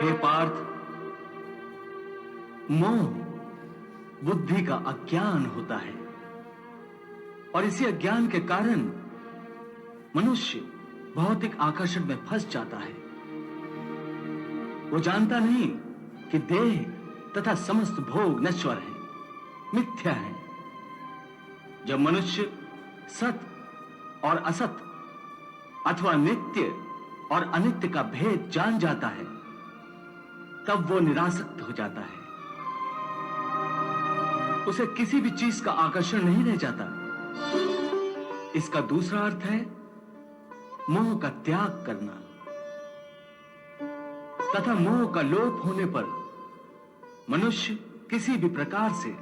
हे पार्थ, मोह बुद्धि का अज्ञान होता है और इसी अज्ञान के कारण मनुष्य भौतिक आकर्षण में फंस जाता है। वो जानता नहीं कि देह तथा समस्त भोग नश्वर है, मिथ्या है। जब मनुष्य सत और असत अथवा नित्य और अनित्य का भेद जान जाता है, तब वो निरासक्त हो जाता है। उसे किसी भी चीज का आकर्षण नहीं रह जाता। इसका दूसरा अर्थ है मोह का त्याग करना तथा मोह का लोप होने पर मनुष्य किसी भी प्रकार से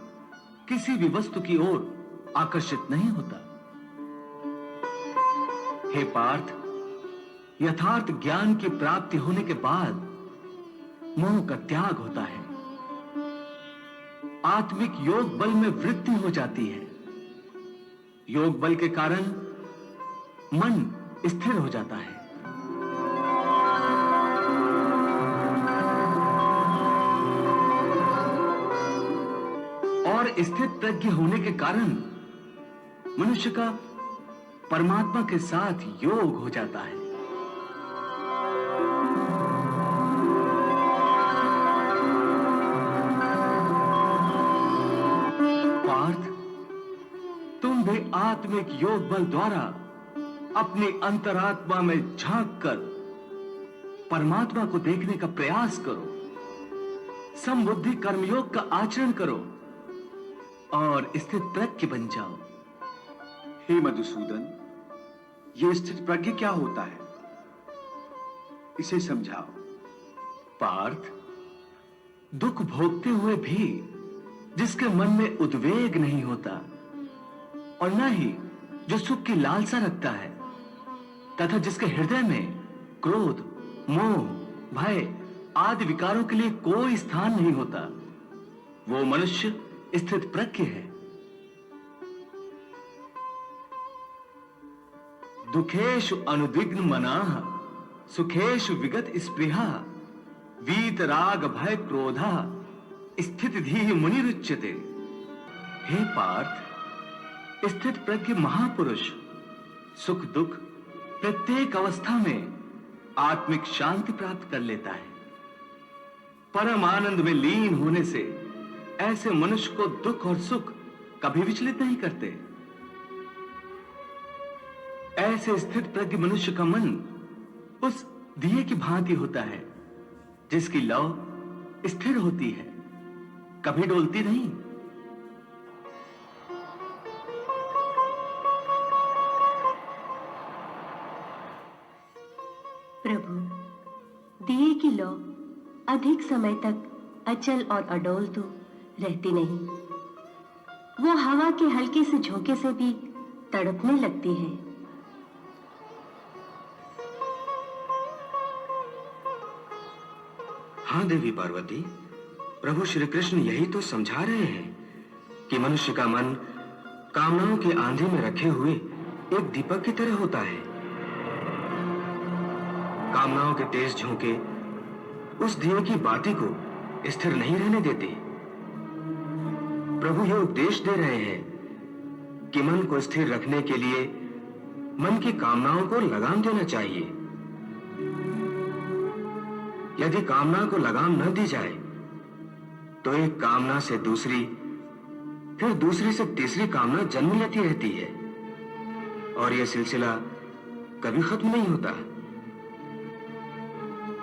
किसी भी वस्तु की ओर आकर्षित नहीं होता। हे पार्थ, यथार्थ ज्ञान की प्राप्ति होने के बाद मोह का त्याग होता है। आत्मिक योग बल में वृद्धि हो जाती है। योग बल के कारण मन स्थिर हो जाता है। और स्थित प्रज्ञ होने के कारण मनुष्य का परमात्मा के साथ योग हो जाता है। पार्थ, तुम भी आत्मिक योग बल द्वारा अपनी अंतरात्मा में झांक कर परमात्मा को देखने का प्रयास करो। समबुद्धि कर्मयोग का आचरण करो और स्थित प्रज्ञ बन जाओ। हे मधुसूदन, यह स्थित प्रज्ञ क्या होता है, इसे समझाओ। पार्थ, दुख भोगते हुए भी जिसके मन में उद्वेग नहीं होता और न ही जो सुख की लालसा रखता है तथा जिसके हृदय में क्रोध, मोह, भय आदि विकारों के लिए कोई स्थान नहीं होता, वो मनुष्य स्थित प्रज्ञ है। दुखेषु अनुद्विग्न मनाः सुखेषु विगत स्पृहा वीत राग भय क्रोधा स्थित धीः मुनिरुच्यते। हे पार्थ, स्थित प्रज्ञ महापुरुष सुख दुख प्रत्येक अवस्था में आत्मिक शांति प्राप्त कर लेता है। परम आनंद में लीन होने से ऐसे मनुष्य को दुख और सुख कभी विचलित नहीं करते। ऐसे स्थित प्रज्ञ मनुष्य का मन उस दिए की भांति होता है जिसकी लौ स्थिर होती है, कभी डोलती नहीं। प्रभु, दिए की लौ अधिक समय तक अचल और अडोल तो रहती नहीं। वो हवा के हल्के से झोंके से भी तड़पने लगती है। हाँ देवी पार्वती, प्रभु श्री कृष्ण यही तो समझा रहे हैं कि मनुष्य का मन कामनाओं की आंधी में रखे हुए एक दीपक की तरह होता है। कामनाओं के तेज झोंके उस दिए की बाती को स्थिर नहीं रहने देते। प्रभु ये उपदेश दे रहे हैं कि मन को स्थिर रखने के लिए मन की कामनाओं को लगाम देना चाहिए। यदि कामना को लगाम न दी जाए तो एक कामना से दूसरी, फिर दूसरी से तीसरी कामना जन्म लेती रहती है और यह सिलसिला कभी खत्म नहीं होता।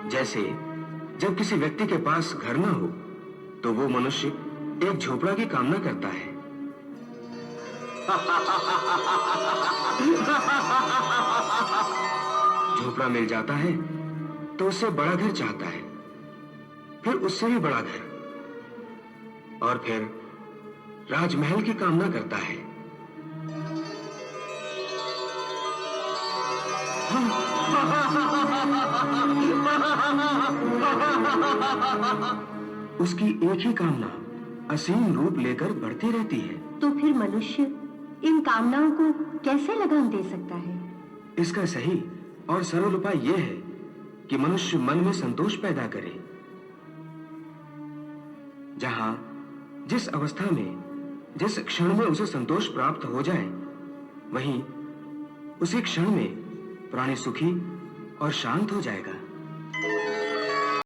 जैसे जब किसी व्यक्ति के पास घर न हो तो वो मनुष्य एक झोपड़ा की कामना करता है। झोपड़ा मिल जाता है तो उससे बड़ा घर चाहता है, फिर उससे भी बड़ा घर, और फिर राजमहल की कामना करता है। उसकी एक ही कामना असीम रूप लेकर बढ़ती रहती है। तो फिर मनुष्य इन कामनाओं को कैसे लगाम दे सकता है? इसका सही और सरल उपाय यह है कि मनुष्य मन में संतोष पैदा करे जहां जिस अवस्था में जिस क्षण में उसे संतोष प्राप्त हो जाए, वहीं उसी क्षण में प्राणी सुखी और शांत हो जाएगा।